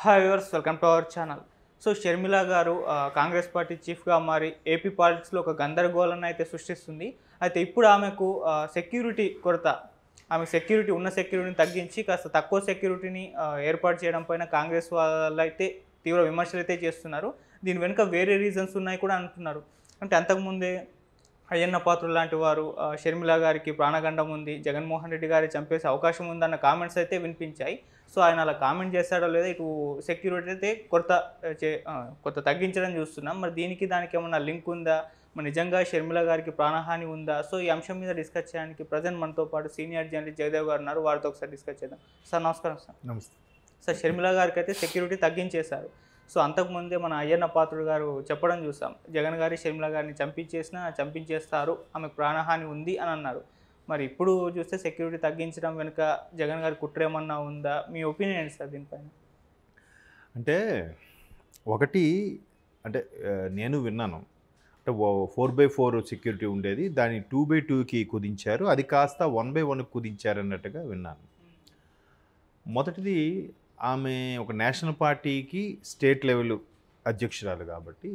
Hi viewers, welcome to our channel. So Sharmila గారు Congress party చీఫ్గా మారి ఏపీ పాలిటిక్స్లో ఒక గందరగోళాన్ని అయితే సృష్టిస్తుంది. అయితే ఇప్పుడు ఆమెకు సెక్యూరిటీ కొరత, ఆమె సెక్యూరిటీ ఉన్న సెక్యూరిటీని తగ్గించి కాస్త తక్కువ సెక్యూరిటీని ఏర్పాటు చేయడం పైన కాంగ్రెస్ వాళ్ళైతే తీవ్ర విమర్శలు అయితే చేస్తున్నారు. దీని వెనుక వేరే రీజన్స్ ఉన్నాయి కూడా అంటున్నారు. అంటే అంతకుముందే అయ్యన్న పాత్రుడు లాంటి వారు షర్మిల గారికి ప్రాణగండం ఉంది, జగన్మోహన్ రెడ్డి గారి చంపేసే అవకాశం ఉందన్న కామెంట్స్ అయితే వినిపించాయి. సో ఆయన అలా కామెంట్ చేస్తాడో లేదో ఇటు సెక్యూరిటీ అయితే కొంత తగ్గించడం చూస్తున్నాం. మరి దీనికి దానికి ఏమన్నా లింక్ ఉందా? మరి నిజంగా షర్మిల గారికి ప్రాణహాని ఉందా? సో ఈ అంశం మీద డిస్కస్ చేయడానికి ప్రజెంట్ మనతో పాటు సీనియర్ జర్నలిస్ట్ జయదేవ్ గారు ఉన్నారు. వారితో ఒకసారి డిస్కస్ చేద్దాం. సార్ నమస్కారం. సార్ నమస్తే. సార్ షర్మిల గారికి అయితే సెక్యూరిటీ తగ్గించేశారు. సో అంతకుముందే మన అయ్యన్న పాత్రుడు గారు చెప్పడం చూసాం, జగన్ గారి షర్మిల గారిని చంపించేస్తారు, ఆమెకు ప్రాణహాని ఉంది అని అన్నారు. మరి ఇప్పుడు చూస్తే సెక్యూరిటీ తగ్గించడం వెనుక జగన్ గారి కుట్ర ఏమన్నా ఉందా? మీ ఒపీనియన్ ఏంటి సార్ దీనిపైన? అంటే ఒకటి అంటే నేను విన్నాను. అంటే 4/4 సెక్యూరిటీ ఉండేది, దాన్ని 2/2కి కుదించారు, అది కాస్త 1/1కి కుదించారు అన్నట్టుగా విన్నాను. మొదటిది, ఆమె ఒక నేషనల్ పార్టీకి స్టేట్ లెవెల్ అధ్యక్షురాలు కాబట్టి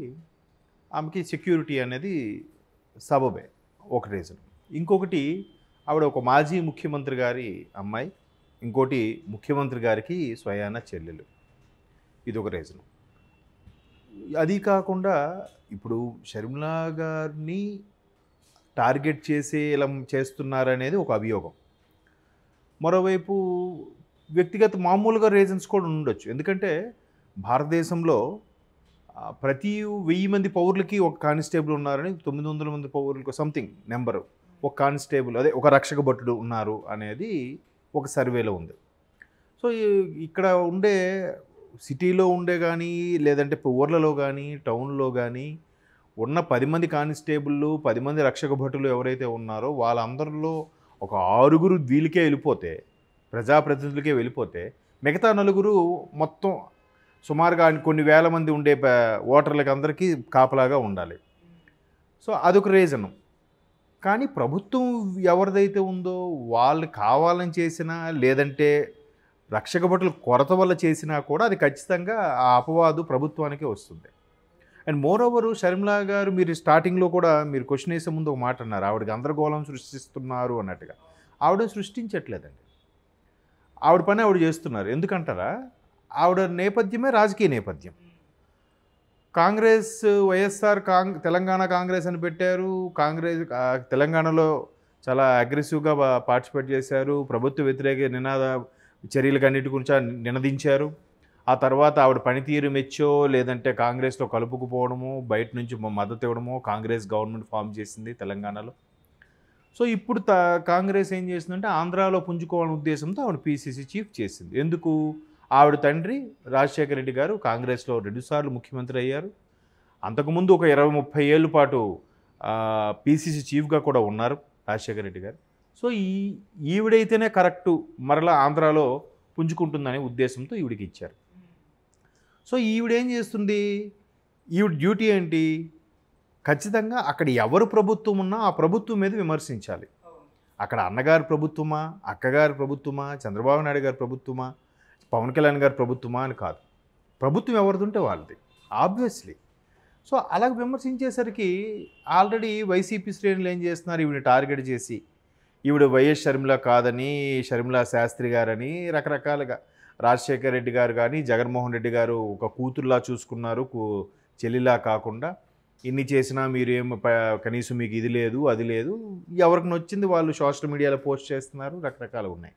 ఆమెకి సెక్యూరిటీ అనేది సబబే, ఒక రీజన్. ఇంకొకటి, ఆవిడ ఒక మాజీ ముఖ్యమంత్రి గారి అమ్మాయి, ఇంకోటి ముఖ్యమంత్రి గారికి స్వయాన చెల్లెలు, ఇది ఒక రీజన్. అది కాకుండా ఇప్పుడు షర్మిల గారిని టార్గెట్ చేసి ఇలా చేస్తున్నారనేది ఒక అభియోగం. మరోవైపు వ్యక్తిగత మామూలుగా రీజన్స్ కూడా ఉండొచ్చు. ఎందుకంటే భారతదేశంలో ప్రతి 1000 మంది పౌరులకి ఒక కానిస్టేబుల్ ఉన్నారని, 900 మంది పౌరులకు సంథింగ్ నెంబరు ఒక కానిస్టేబుల్, అదే ఒక రక్షక భటుడు ఉన్నారు అనేది ఒక సర్వేలో ఉంది. సో ఇక్కడ ఉండే సిటీలో ఉండే కానీ, లేదంటే ఊర్లలో కానీ, టౌన్లో కానీ ఉన్న 10 మంది కానిస్టేబుళ్ళు, 10 మంది రక్షక భటులు ఎవరైతే ఉన్నారో వాళ్ళందరిలో ఒక 6 వీళ్ళకే వెళ్ళిపోతే, ప్రజాప్రతినిధులకే వెళ్ళిపోతే, మిగతా 4 మొత్తం సుమారుగా కొన్ని వేల మంది ఉండే ఓటర్లకి అందరికీ కాపలాగా ఉండాలి. సో అదొక రీజను. కానీ ప్రభుత్వం ఎవరిదైతే ఉందో వాళ్ళు కావాలని చేసినా, లేదంటే రక్షక భటుల కొరత వల్ల చేసినా కూడా అది ఖచ్చితంగా ఆ అపవాదు ప్రభుత్వానికే వస్తుంది. అండ్ మోర్ ఓవర్, షర్మిల గారు మీరు స్టార్టింగ్లో కూడా మీరు క్వశ్చన్ వేసే ముందు ఒక మాట అన్నారు, ఆవిడ గందరగోళం సృష్టిస్తున్నారు అన్నట్టుగా. ఆవిడ సృష్టించట్లేదండి, ఆవిడ పని ఆవిడ చేస్తున్నారు. ఎందుకంటారా, ఆవిడ నేపథ్యమే రాజకీయ నేపథ్యం. కాంగ్రెస్, వైఎస్ఆర్ తెలంగాణ కాంగ్రెస్ అని పెట్టారు. తెలంగాణలో చాలా అగ్రెసివ్గా పార్టిసిపేట్ చేశారు. ప్రభుత్వ వ్యతిరేక చర్యలకు అన్నిటి గురించి నినదించారు. ఆ తర్వాత ఆవిడ పనితీరు మెచ్చో, లేదంటే కాంగ్రెస్లో కలుపుకుపోవడమో, బయట నుంచి మద్దతు ఇవ్వడమో కాంగ్రెస్ గవర్నమెంట్ ఫామ్ చేసింది తెలంగాణలో. సో ఇప్పుడు కాంగ్రెస్ ఏం చేసిందంటే ఆంధ్రాలో పుంజుకోవాలనే ఉద్దేశంతో ఆవిడ పీసీసీ చీఫ్ చేసింది. ఎందుకు? ఆవిడ తండ్రి రాజశేఖర రెడ్డి గారు కాంగ్రెస్లో 2 సార్లు ముఖ్యమంత్రి అయ్యారు. అంతకుముందు ఒక 20-30 ఏళ్ళ పాటు పీసీసీ చీఫ్గా కూడా ఉన్నారు రాజశేఖర రెడ్డి గారు. సో ఈవిడైతేనే కరెక్టు మరలా ఆంధ్రాలో పుంజుకుంటుందనే ఉద్దేశంతో ఈవిడికి ఇచ్చారు. సో ఈవిడేం చేస్తుంది, ఈవిడ డ్యూటీ ఏంటి? ఖచ్చితంగా అక్కడ ఎవరు ప్రభుత్వం ఉన్నా ఆ ప్రభుత్వం మీద విమర్శించాలి. అక్కడ అన్నగారి ప్రభుత్వమా, అక్కగారి ప్రభుత్వమా, చంద్రబాబు నాయుడు గారి ప్రభుత్వమా, పవన్ కళ్యాణ్ గారి ప్రభుత్వమా అని కాదు, ప్రభుత్వం ఎవరిది ఉంటే వాళ్ళది ఆబ్వియస్లీ. సో అలా విమర్శించేసరికి ఆల్రెడీ వైసీపీ శ్రేణులు ఏం చేస్తున్నారు, ఈవిడ టార్గెట్ చేసి ఈవిడ వైఎస్ షర్మిల కాదని, షర్మిల శాస్త్రి గారని రకరకాలుగా, రాజశేఖర రెడ్డి గారు కానీ జగన్మోహన్ రెడ్డి గారు ఒక కూతురులా చూసుకున్నారు, చెల్లిలా కాకుండా, ఇన్ని చేసినా మీరేం కనీసం మీకు ఇది లేదు అది లేదు, ఎవరికి నచ్చింది వాళ్ళు సోషల్ మీడియాలో పోస్ట్ చేస్తున్నారు, రకరకాలు ఉన్నాయి.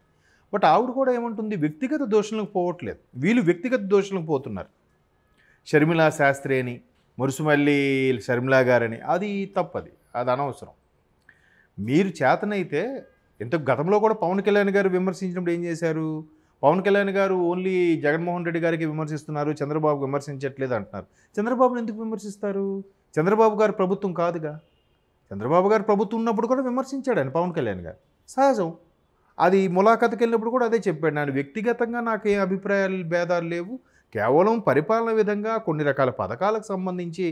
బట్ ఆవిడ కూడా ఏమంటుంది, వ్యక్తిగత దోషణలకు పోవట్లేదు, వీళ్ళు వ్యక్తిగత దోషణలకు పోతున్నారు. షర్మిల శాస్త్రి అని, మురుసుమల్లి షర్మిల గారని, అది తప్పది, అది అనవసరం. మీరు చేతనైతే గతంలో కూడా పవన్ కళ్యాణ్ గారు విమర్శించినప్పుడు ఏం చేశారు, పవన్ కళ్యాణ్ గారు ఓన్లీ జగన్మోహన్ రెడ్డి గారికి విమర్శిస్తున్నారు, చంద్రబాబు విమర్శించట్లేదు అంటున్నారు. చంద్రబాబుని ఎందుకు విమర్శిస్తారు? చంద్రబాబు గారు ప్రభుత్వం కాదుగా. చంద్రబాబు గారు ప్రభుత్వం ఉన్నప్పుడు కూడా విమర్శించాడు ఆయన పవన్ కళ్యాణ్ గారు, సహజం. అది ములాఖాతుకి వెళ్ళినప్పుడు కూడా అదే చెప్పాడు, నేను వ్యక్తిగతంగా నాకు ఏ అభిప్రాయాలు భేదాలు లేవు, కేవలం పరిపాలన విధంగా కొన్ని రకాల పథకాలకు సంబంధించి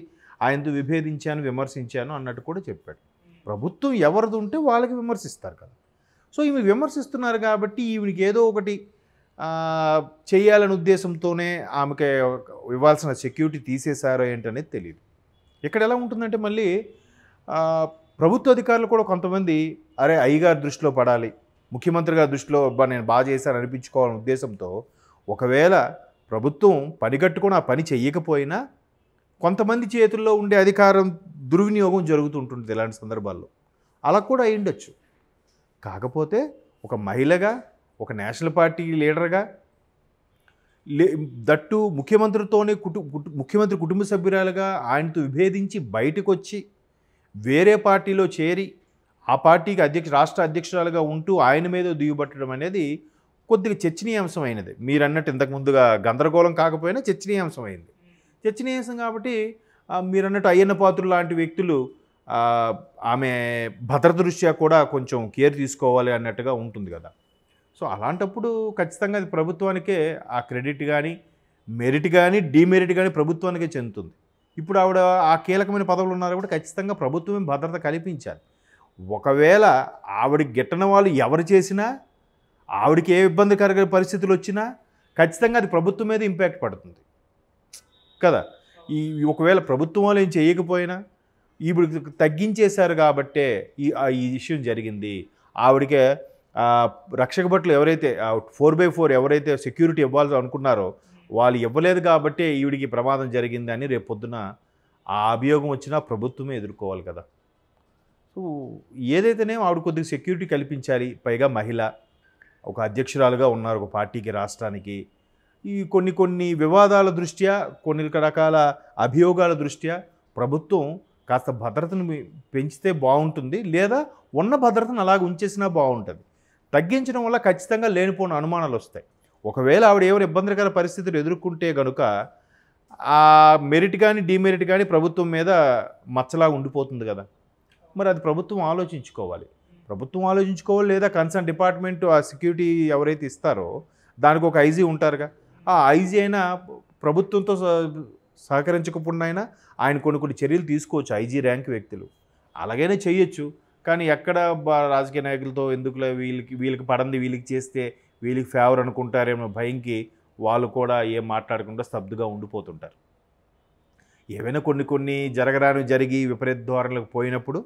ఆయనతో విభేదించాను, విమర్శించాను అన్నట్టు కూడా చెప్పాడు. ప్రభుత్వం ఎవరిది ఉంటే వాళ్ళకి విమర్శిస్తారు కదా. సో ఈమె విమర్శిస్తున్నారు కాబట్టి ఈవిడికి ఏదో ఒకటి చేయాలనే ఉద్దేశంతోనే ఆమెకి ఇవ్వాల్సిన సెక్యూరిటీ తీసేశారో ఏంటనేది తెలియదు. ఇక్కడ ఎలా ఉంటుందంటే మళ్ళీ ప్రభుత్వ అధికారులు కూడా కొంతమంది అరే అయ్యగారి దృష్టిలో పడాలి, ముఖ్యమంత్రి గారి దృష్టిలో అబ్బా నేను బాగా చేశాను అనిపించుకోవాలనే ఉద్దేశంతో ఒకవేళ ప్రభుత్వం పనిగట్టుకొని ఆ పని చెయ్యకపోయినా కొంతమంది చేతుల్లో ఉండే అధికారం దుర్వినియోగం జరుగుతుంటుంది ఇలాంటి సందర్భాల్లో. అలా కూడా అయ్యుండొచ్చు. కాకపోతే ఒక మహిళగా, ఒక నేషనల్ పార్టీ లీడర్గా, దట్టు ముఖ్యమంత్రితోనే ముఖ్యమంత్రి కుటుంబ సభ్యురాలుగా ఆయనతో విభేదించి బయటకు వచ్చి వేరే పార్టీలో చేరి ఆ పార్టీకి రాష్ట్ర అధ్యక్షురాలుగా ఉంటూ ఆయన మీద దిగుబట్టడం అనేది కొద్దిగా చర్చనీయాంశమైనది. మీరు అన్నట్టు ఇంతకుముందుగా గందరగోళం కాకపోయినా చర్చనీయాంశమైంది. చర్చనీయాంశం కాబట్టి మీరు అన్నట్టు అయ్యన్న పాత్రులు లాంటి వ్యక్తులు ఆమె భద్రత దృష్ట్యా కూడా కొంచెం కేర్ తీసుకోవాలి అన్నట్టుగా ఉంటుంది కదా. సో అలాంటప్పుడు ఖచ్చితంగా అది ప్రభుత్వానికే ఆ క్రెడిట్ కానీ, మెరిట్ కానీ, డీమెరిట్ కానీ ప్రభుత్వానికే చెందుతుంది. ఇప్పుడు ఆవిడ ఆ కీలకమైన పదవులు ఉన్నారు కూడా ఖచ్చితంగా ప్రభుత్వమే భద్రత కల్పించాలి. ఒకవేళ ఆవిడకి గిట్టని వాళ్ళు ఎవరు చేసినా, ఆవిడకి ఏ ఇబ్బందికర పరిస్థితులు వచ్చినా ఖచ్చితంగా అది ప్రభుత్వం మీద ఇంపాక్ట్ పడుతుంది కదా. ఒకవేళ ప్రభుత్వం వాళ్ళు ఏం చేయకపోయినా ఇప్పుడు తగ్గించేశారు కాబట్టే ఈ విషయం జరిగింది. ఆవిడకే రక్షక భటులు ఎవరైతే 4x4 ఎవరైతే సెక్యూరిటీ ఇవ్వాల్సి అనుకున్నారో వాళ్ళు ఇవ్వలేదు కాబట్టే ఈవిడికి ప్రమాదం జరిగిందని రేపు పొద్దున ఆ అభియోగం వచ్చినా ప్రభుత్వమే ఎదుర్కోవాలి కదా. సో ఏదైతేనే ఆవిడ కొద్దిగా సెక్యూరిటీ కల్పించాలి. పైగా మహిళ, ఒక అధ్యక్షురాలుగా ఉన్నారు ఒక పార్టీకి, రాష్ట్రానికి. ఈ కొన్ని వివాదాల దృష్ట్యా, కొన్ని రకాల అభియోగాల దృష్ట్యా ప్రభుత్వం కాస్త భద్రతను పెంచితే బాగుంటుంది, లేదా ఉన్న భద్రతను అలాగ ఉంచేసినా బాగుంటుంది. తగ్గించడం వల్ల ఖచ్చితంగా లేనిపోయిన అనుమానాలు వస్తాయి. ఒకవేళ ఆవిడ ఏమైనా ఇబ్బందికర పరిస్థితులు ఎదుర్కొంటే కనుక ఆ మెరిట్ కానీ, డీమెరిట్ కానీ ప్రభుత్వం మీద మచ్చలా ఉండిపోతుంది కదా. మరి అది ప్రభుత్వం ఆలోచించుకోవాలి. లేదా కన్సర్న్ డిపార్ట్మెంట్ ఆ సెక్యూరిటీ ఎవరైతే ఇస్తారో దానికి ఒక ఐజీ ఉంటారుగా, ఆ ఐజీ అయినా ప్రభుత్వంతో సహకరించకుండా అయినా ఆయన కొన్ని చర్యలు తీసుకోవచ్చు. ఐజీ ర్యాంక్ వ్యక్తులు అలాగైనా చేయొచ్చు. కానీ ఎక్కడ రాజకీయ నాయకులతో ఎందుకులే, వీళ్ళకి పడంది వీళ్ళకి చేస్తే వీళ్ళకి ఫేవర్ అనుకుంటారేమో భయంకి వాళ్ళు కూడా ఏం మాట్లాడకుండా స్తబ్దుగా ఉండిపోతుంటారు. ఏవైనా కొన్ని జరిగి విపరీత ధోరణులకు పోయినప్పుడు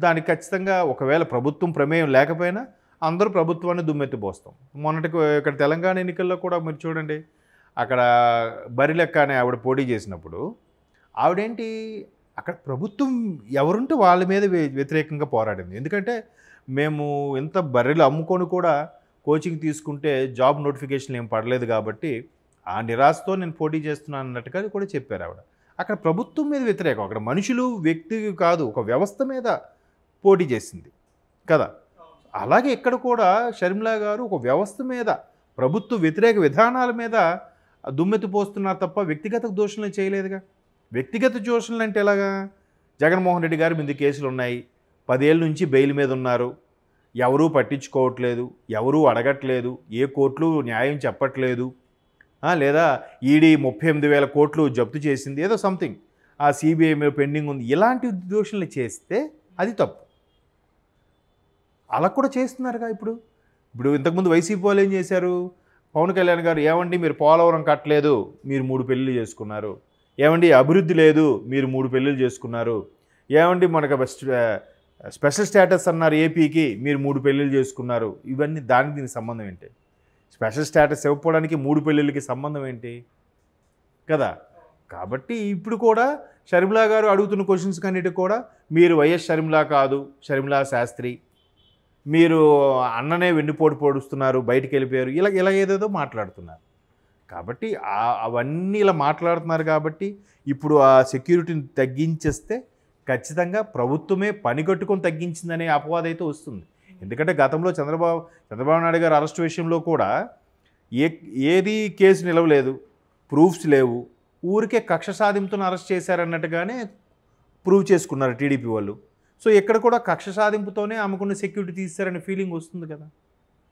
దానికి ఖచ్చితంగా ఒకవేళ ప్రభుత్వం ప్రమేయం లేకపోయినా అందరూ ప్రభుత్వాన్ని దుమ్మెత్తిపోస్తాం. మొన్నటికి ఇక్కడ తెలంగాణ ఎన్నికల్లో కూడా మీరు చూడండి, అక్కడ బరిలెక్క అనే ఆవిడ పోటీ చేసినప్పుడు ఆవిడేంటి అక్కడ ప్రభుత్వం ఎవరుంటే వాళ్ళ మీద వ్యతిరేకంగా పోరాడింది. ఎందుకంటే మేము ఇంత బర్రెలు అమ్ముకొని కూడా కోచింగ్ తీసుకుంటే జాబ్ నోటిఫికేషన్లు ఏం పడలేదు కాబట్టి ఆ నిరాశతో నేను పోటీ చేస్తున్నాను అన్నట్టుగా కూడా చెప్పారు ఆవిడ. అక్కడ ప్రభుత్వం మీద వ్యతిరేకం, అక్కడ మనుషులు వ్యక్తి కాదు ఒక వ్యవస్థ మీద పోటీ చేసింది కదా. అలాగే ఇక్కడ కూడా షర్మిల గారు ఒక వ్యవస్థ మీద, ప్రభుత్వ వ్యతిరేక విధానాల మీద దుమ్మెత్తిపోస్తున్నారు తప్ప వ్యక్తిగత దోషణలు చేయలేదుగా. వ్యక్తిగత దోషణలు అంటే ఎలాగా? జగన్మోహన్ రెడ్డి గారి మీద కేసులు ఉన్నాయి, 10 ఏళ్ళ నుంచి బెయిల్ మీద ఉన్నారు, ఎవరూ పట్టించుకోవట్లేదు, ఎవరూ అడగట్లేదు, ఏ కోర్టులు న్యాయం చెప్పట్లేదు, లేదా ఈడీ 38,000 కోట్లు జప్తు చేసింది, ఏదో సంథింగ్ ఆ సిబిఐ మీద పెండింగ్ ఉంది, ఇలాంటి దోషణలు చేస్తే అది తప్పు. అలా కూడా చేస్తున్నారుగా. ఇప్పుడు ఇంతకుముందు వైసీపీ వాళ్ళు ఏం చేశారు? పవన్ కళ్యాణ్ గారు, ఏమండి మీరు పోలవరం కట్టలేదు, మీరు 3 పెళ్ళిళ్ళు చేసుకున్నారు, ఏమండి అభివృద్ధి లేదు, మీరు 3 పెళ్ళిళ్ళు చేసుకున్నారు, ఏమండి మనకు స్పెషల్ స్టేటస్ అన్నారు ఏపీకి, మీరు 3 పెళ్ళిళ్ళు చేసుకున్నారు. ఇవన్నీ దీనికి సంబంధం ఏంటి? స్పెషల్ స్టేటస్ ఇవ్వకపోవడానికి 3 పెళ్ళిళ్ళకి సంబంధం ఏంటి కదా. కాబట్టి ఇప్పుడు కూడా షర్మిల గారు అడుగుతున్న క్వశ్చన్స్ కన్నిటికి కూడా మీరు వైఎస్ షర్మిల కాదు, షర్మిల శాస్త్రి, మీరు అన్ననే వెన్నుపోటు పొడుస్తున్నారు, బయటికి వెళ్ళిపోయారు, ఇలా ఏదేదో మాట్లాడుతున్నారు. కాబట్టి అవన్నీ ఇలా మాట్లాడుతున్నారు కాబట్టి ఇప్పుడు ఆ సెక్యూరిటీని తగ్గించేస్తే ఖచ్చితంగా ప్రభుత్వమే పనిగట్టుకొని తగ్గించిందనే అపవాదం అయితే వస్తుంది. ఎందుకంటే గతంలో చంద్రబాబు నాయుడు గారు అరెస్ట్ విషయంలో కూడా ఏది కేసు నిలవలేదు, ప్రూఫ్స్ లేవు, ఊరికే కక్ష సాధింపుతో అరెస్ట్ చేశారన్నట్టుగానే ప్రూవ్ చేసుకున్నారు టీడీపీ వాళ్ళు. సో ఇక్కడ కూడా కక్ష సాధింపుతోనే ఆమెకున్న సెక్యూరిటీ తీశారనే ఫీలింగ్ వస్తుంది కదా.